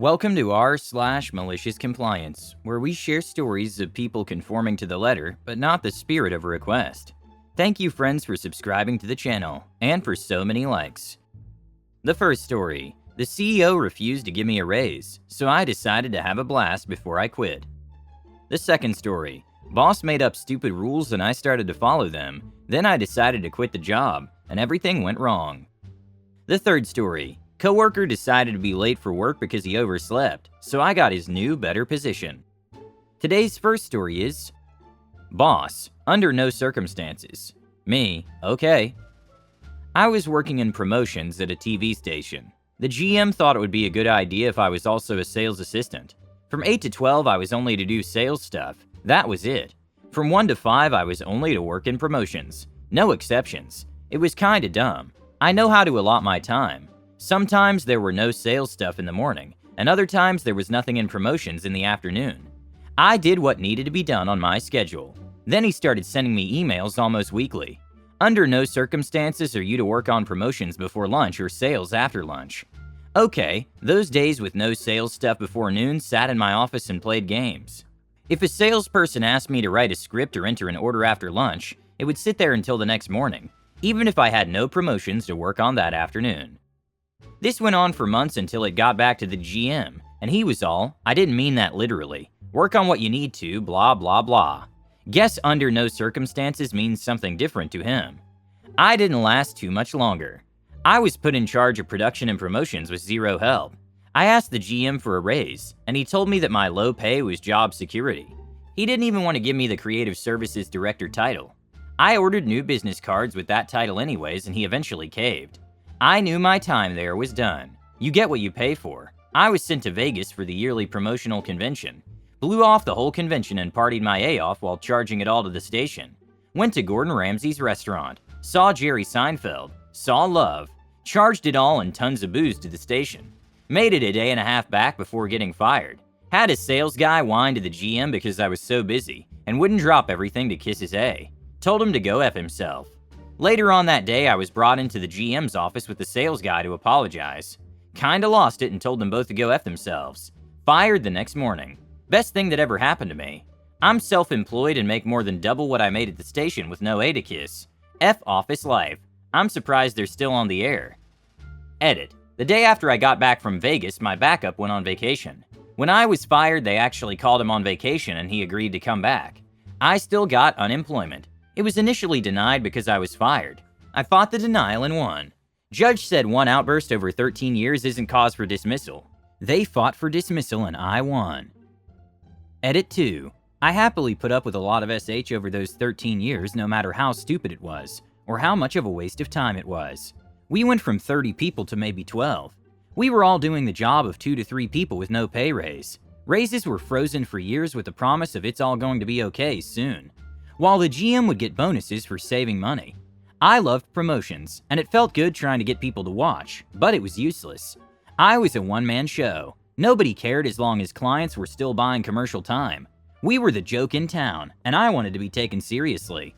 Welcome to r/malicious compliance, where we share stories of people conforming to the letter, but not the spirit of a request. Thank you friends for subscribing to the channel, and for so many likes. The first story. The CEO refused to give me a raise, so I decided to have a blast before I quit. The second story. Boss made up stupid rules and I started to follow them. Then I decided to quit the job, and everything went wrong. The third story. Coworker decided to be late for work because he overslept, so I got his new, better position. Today's first story is Boss, under no circumstances. Me, okay. I was working in promotions at a TV station. The GM thought it would be a good idea if I was also a sales assistant. From 8 to 12, I was only to do sales stuff. That was it. From 1 to 5, I was only to work in promotions. No exceptions. It was kinda dumb. I know how to allot my time. Sometimes there were no sales stuff in the morning, and other times there was nothing in promotions in the afternoon. I did what needed to be done on my schedule. Then he started sending me emails almost weekly. Under no circumstances are you to work on promotions before lunch or sales after lunch. Okay, those days with no sales stuff before noon sat in my office and played games. If a salesperson asked me to write a script or enter an order after lunch, it would sit there until the next morning, even if I had no promotions to work on that afternoon. This went on for months until it got back to the GM, and he was all, I didn't mean that literally. Work on what you need to, blah blah blah. Guess under no circumstances means something different to him. I didn't last too much longer. I was put in charge of production and promotions with zero help. I asked the GM for a raise, and he told me that my low pay was job security. He didn't even want to give me the Creative Services Director title. I ordered new business cards with that title anyways, and he eventually caved. I knew my time there was done. You get what you pay for. I was sent to Vegas for the yearly promotional convention. Blew off the whole convention and partied my A off while charging it all to the station. Went to Gordon Ramsay's restaurant. Saw Jerry Seinfeld. Saw Love. Charged it all and tons of booze to the station. Made it a day and a half back before getting fired. Had a sales guy whine to the GM because I was so busy and wouldn't drop everything to kiss his A. Told him to go F himself. Later on that day, I was brought into the GM's office with the sales guy to apologize. Kinda lost it and told them both to go F themselves. Fired the next morning. Best thing that ever happened to me. I'm self-employed and make more than double what I made at the station with no A to kiss. F office life. I'm surprised they're still on the air. Edit. The day after I got back from Vegas, my backup went on vacation. When I was fired, they actually called him on vacation and he agreed to come back. I still got unemployment. It was initially denied because I was fired. I fought the denial and won. Judge said one outburst over 13 years isn't cause for dismissal. They fought for dismissal and I won. Edit 2. I happily put up with a lot of SH over those 13 years no matter how stupid it was, or how much of a waste of time it was. We went from 30 people to maybe 12. We were all doing the job of 2 to 3 people with no pay raise. Raises were frozen for years with the promise of it's all going to be okay soon. While the GM would get bonuses for saving money. I loved promotions, and it felt good trying to get people to watch, but it was useless. I was a one-man show. Nobody cared as long as clients were still buying commercial time. We were the joke in town, and I wanted to be taken seriously.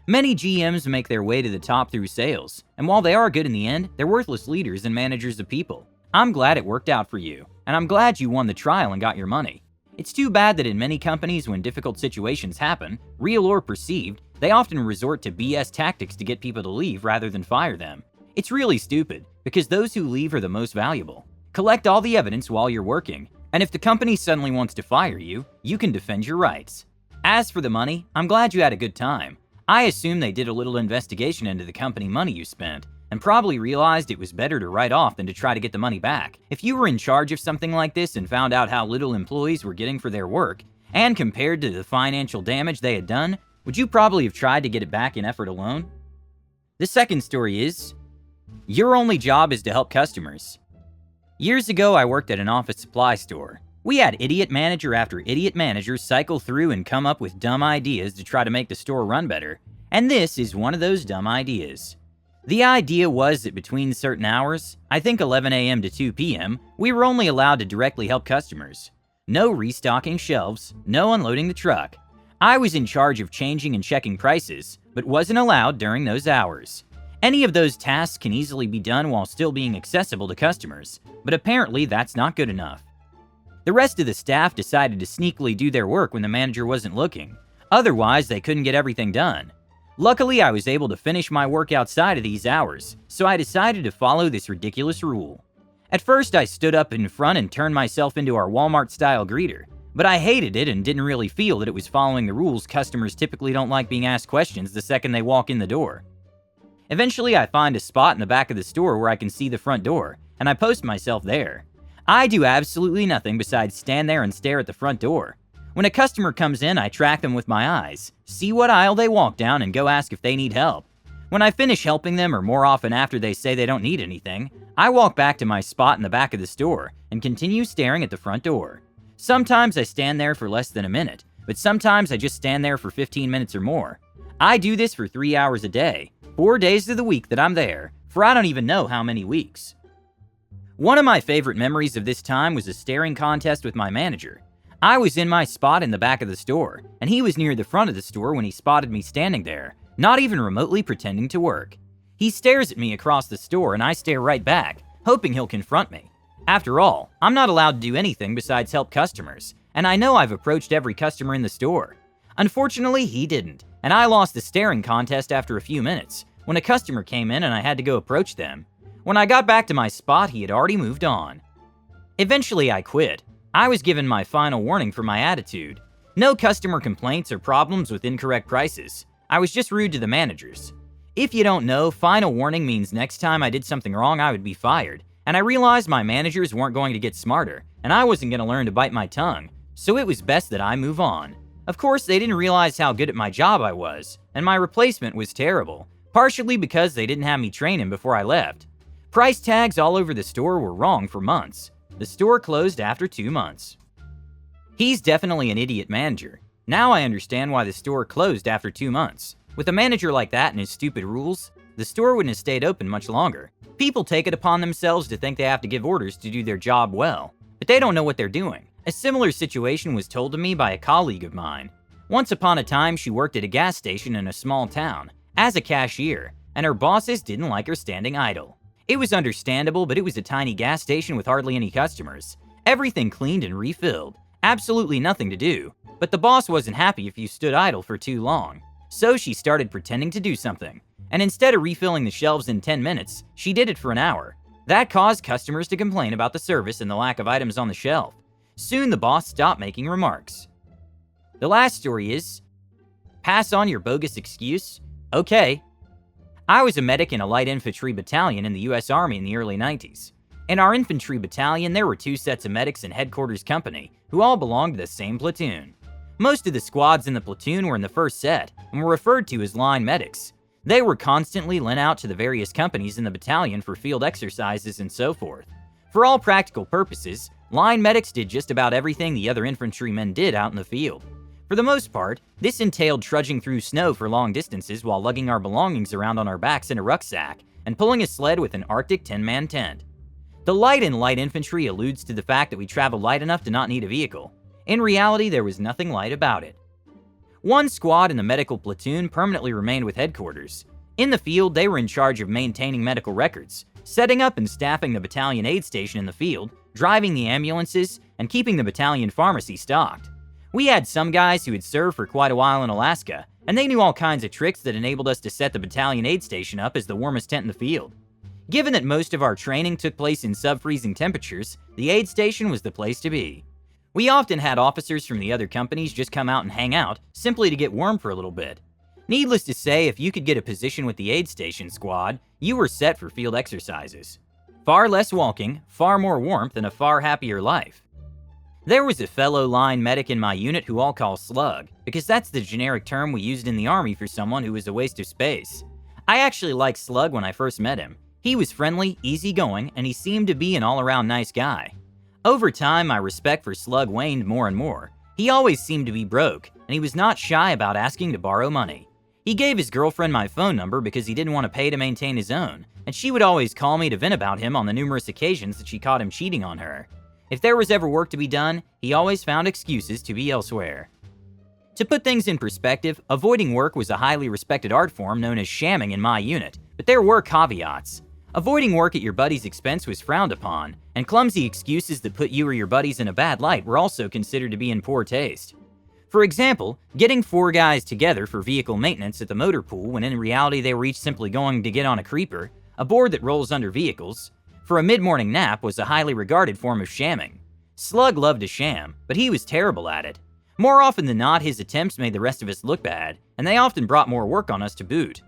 Many GMs make their way to the top through sales, and while they are good in the end, they're worthless leaders and managers of people. I'm glad it worked out for you, and I'm glad you won the trial and got your money. It's too bad that in many companies when difficult situations happen, real or perceived, they often resort to BS tactics to get people to leave rather than fire them. It's really stupid, because those who leave are the most valuable. Collect all the evidence while you're working, and if the company suddenly wants to fire you, you can defend your rights. As for the money, I'm glad you had a good time. I assume they did a little investigation into the company money you spent, and probably realized it was better to write off than to try to get the money back. If you were in charge of something like this and found out how little employees were getting for their work, and compared to the financial damage they had done, would you probably have tried to get it back in effort alone? The second story is, your only job is to help customers. Years ago, I worked at an office supply store. We had idiot manager after idiot manager cycle through and come up with dumb ideas to try to make the store run better, and this is one of those dumb ideas. The idea was that between certain hours, I think 11 a.m. to 2 p.m., we were only allowed to directly help customers. No restocking shelves, no unloading the truck. I was in charge of changing and checking prices, but wasn't allowed during those hours. Any of those tasks can easily be done while still being accessible to customers, but apparently that's not good enough. The rest of the staff decided to sneakily do their work when the manager wasn't looking. Otherwise, they couldn't get everything done. Luckily, I was able to finish my work outside of these hours, so I decided to follow this ridiculous rule. At first, I stood up in front and turned myself into our Walmart-style greeter, but I hated it and didn't really feel that it was following the rules. Customers typically don't like being asked questions the second they walk in the door. Eventually, I find a spot in the back of the store where I can see the front door, and I post myself there. I do absolutely nothing besides stand there and stare at the front door. When a customer comes in, I track them with my eyes, see what aisle they walk down, and go ask if they need help. When I finish helping them, or more often after they say they don't need anything, I walk back to my spot in the back of the store and continue staring at the front door. Sometimes I stand there for less than a minute, but sometimes I just stand there for 15 minutes or more. I do this for 3 hours a day, 4 days of the week that I'm there, for I don't even know how many weeks. One of my favorite memories of this time was a staring contest with my manager. I was in my spot in the back of the store, and he was near the front of the store when he spotted me standing there, not even remotely pretending to work. He stares at me across the store, and I stare right back, hoping he'll confront me. After all, I'm not allowed to do anything besides help customers, and I know I've approached every customer in the store. Unfortunately, he didn't, and I lost the staring contest after a few minutes, when a customer came in and I had to go approach them. When I got back to my spot, he had already moved on. Eventually, I quit. I was given my final warning for my attitude. No customer complaints or problems with incorrect prices. I was just rude to the managers. If you don't know, final warning means next time I did something wrong, I would be fired. And I realized my managers weren't going to get smarter, and I wasn't going to learn to bite my tongue, so it was best that I move on. Of course, they didn't realize how good at my job I was, and my replacement was terrible, partially because they didn't have me train him before I left. Price tags all over the store were wrong for months. The store closed after 2 months. He's definitely an idiot manager. Now I understand why the store closed after 2 months. With a manager like that and his stupid rules, the store wouldn't have stayed open much longer. People take it upon themselves to think they have to give orders to do their job well, but they don't know what they're doing. A similar situation was told to me by a colleague of mine. Once upon a time, she worked at a gas station in a small town, as a cashier, and her bosses didn't like her standing idle. It was understandable, but it was a tiny gas station with hardly any customers. Everything cleaned and refilled. Absolutely nothing to do. But the boss wasn't happy if you stood idle for too long. So she started pretending to do something. And instead of refilling the shelves in 10 minutes, she did it for an hour. That caused customers to complain about the service and the lack of items on the shelf. Soon the boss stopped making remarks. The last story is, pass on your bogus excuse? Okay. I was a medic in a light infantry battalion in the US Army in the early 90s. In our infantry battalion, there were 2 sets of medics in headquarters company, who all belonged to the same platoon. Most of the squads in the platoon were in the first set, and were referred to as line medics. They were constantly lent out to the various companies in the battalion for field exercises and so forth. For all practical purposes, line medics did just about everything the other infantrymen did out in the field. For the most part, this entailed trudging through snow for long distances while lugging our belongings around on our backs in a rucksack and pulling a sled with an Arctic 10-man tent. The light in light infantry alludes to the fact that we travel light enough to not need a vehicle. In reality, there was nothing light about it. One squad in the medical platoon permanently remained with headquarters. In the field, they were in charge of maintaining medical records, setting up and staffing the battalion aid station in the field, driving the ambulances, and keeping the battalion pharmacy stocked. We had some guys who had served for quite a while in Alaska, and they knew all kinds of tricks that enabled us to set the battalion aid station up as the warmest tent in the field. Given that most of our training took place in sub-freezing temperatures, the aid station was the place to be. We often had officers from the other companies just come out and hang out, simply to get warm for a little bit. Needless to say, if you could get a position with the aid station squad, you were set for field exercises. Far less walking, far more warmth, and a far happier life. There was a fellow line medic in my unit who I'll call Slug, because that's the generic term we used in the Army for someone who was a waste of space. I actually liked Slug when I first met him. He was friendly, easygoing, and he seemed to be an all-around nice guy. Over time, my respect for Slug waned more and more. He always seemed to be broke, and he was not shy about asking to borrow money. He gave his girlfriend my phone number because he didn't want to pay to maintain his own, and she would always call me to vent about him on the numerous occasions that she caught him cheating on her. If there was ever work to be done, he always found excuses to be elsewhere. To put things in perspective, avoiding work was a highly respected art form known as shamming in my unit, but there were caveats. Avoiding work at your buddy's expense was frowned upon, and clumsy excuses that put you or your buddies in a bad light were also considered to be in poor taste. For example, getting 4 guys together for vehicle maintenance at the motor pool when in reality they were each simply going to get on a creeper, a board that rolls under vehicles, for a mid-morning nap was a highly regarded form of shamming. Slug loved to sham, but he was terrible at it. More often than not, his attempts made the rest of us look bad, and they often brought more work on us to boot.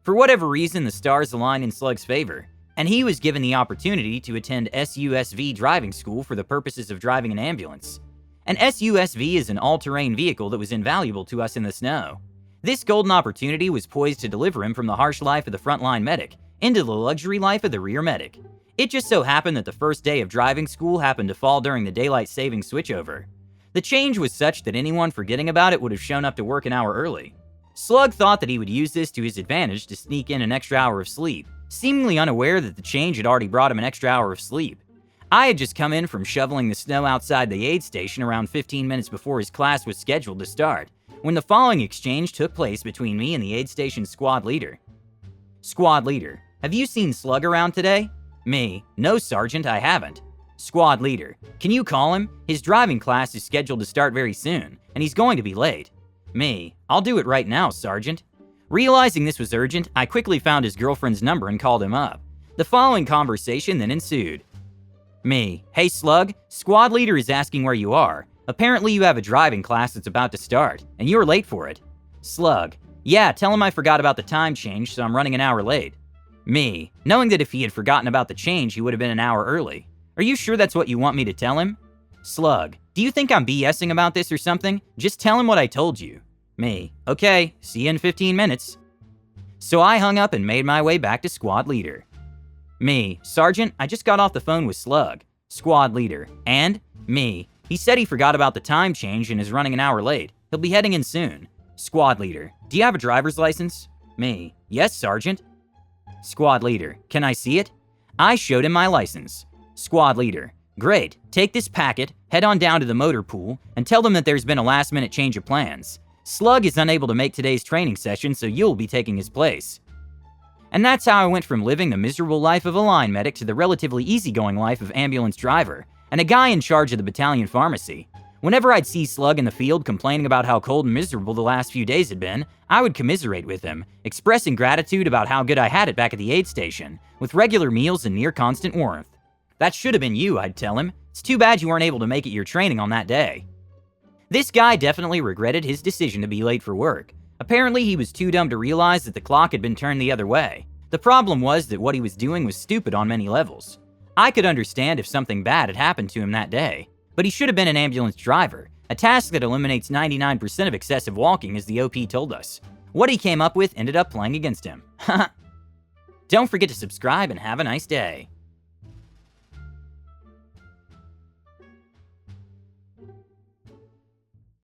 For whatever reason, the stars aligned in Slug's favor, and he was given the opportunity to attend SUSV driving school for the purposes of driving an ambulance. An SUSV is an all-terrain vehicle that was invaluable to us in the snow. This golden opportunity was poised to deliver him from the harsh life of the frontline medic into the luxury life of the rear medic. It just so happened that the first day of driving school happened to fall during the daylight saving switchover. The change was such that anyone forgetting about it would have shown up to work an hour early. Slug thought that he would use this to his advantage to sneak in an extra hour of sleep, seemingly unaware that the change had already brought him an extra hour of sleep. I had just come in from shoveling the snow outside the aid station around 15 minutes before his class was scheduled to start, when the following exchange took place between me and the aid station squad leader. Squad leader: have you seen Slug around today? Me: no, Sergeant, I haven't. Squad leader: can you call him? His driving class is scheduled to start very soon, and he's going to be late. Me: I'll do it right now, Sergeant. Realizing this was urgent, I quickly found his girlfriend's number and called him up. The following conversation then ensued. Me: hey Slug, squad leader is asking where you are. Apparently you have a driving class that's about to start, and you're late for it. Slug: yeah, tell him I forgot about the time change, so I'm running an hour late. Me: knowing that if he had forgotten about the change, he would have been an hour early. Are you sure that's what you want me to tell him? Slug: do you think I'm BSing about this or something? Just tell him what I told you. Me: okay, see you in 15 minutes. So I hung up and made my way back to squad leader. Me: Sergeant, I just got off the phone with Slug. Squad leader: and? Me: he said he forgot about the time change and is running an hour late. He'll be heading in soon. Squad leader: do you have a driver's license? Me: yes, Sergeant. Squad leader: can I see it? I showed him my license. Squad leader: great, take this packet, head on down to the motor pool, and tell them that there's been a last-minute change of plans. Slug is unable to make today's training session, so you'll be taking his place. And that's how I went from living the miserable life of a line medic to the relatively easygoing life of ambulance driver, and a guy in charge of the battalion pharmacy. Whenever I'd see Slug in the field complaining about how cold and miserable the last few days had been, I would commiserate with him, expressing gratitude about how good I had it back at the aid station, with regular meals and near constant warmth. That should have been you, I'd tell him. It's too bad you weren't able to make it your training on that day. This guy definitely regretted his decision to be late for work. Apparently he was too dumb to realize that the clock had been turned the other way. The problem was that what he was doing was stupid on many levels. I could understand if something bad had happened to him that day, but he should have been an ambulance driver, a task that eliminates 99% of excessive walking as the OP told us. What he came up with ended up playing against him. Don't forget to subscribe and have a nice day.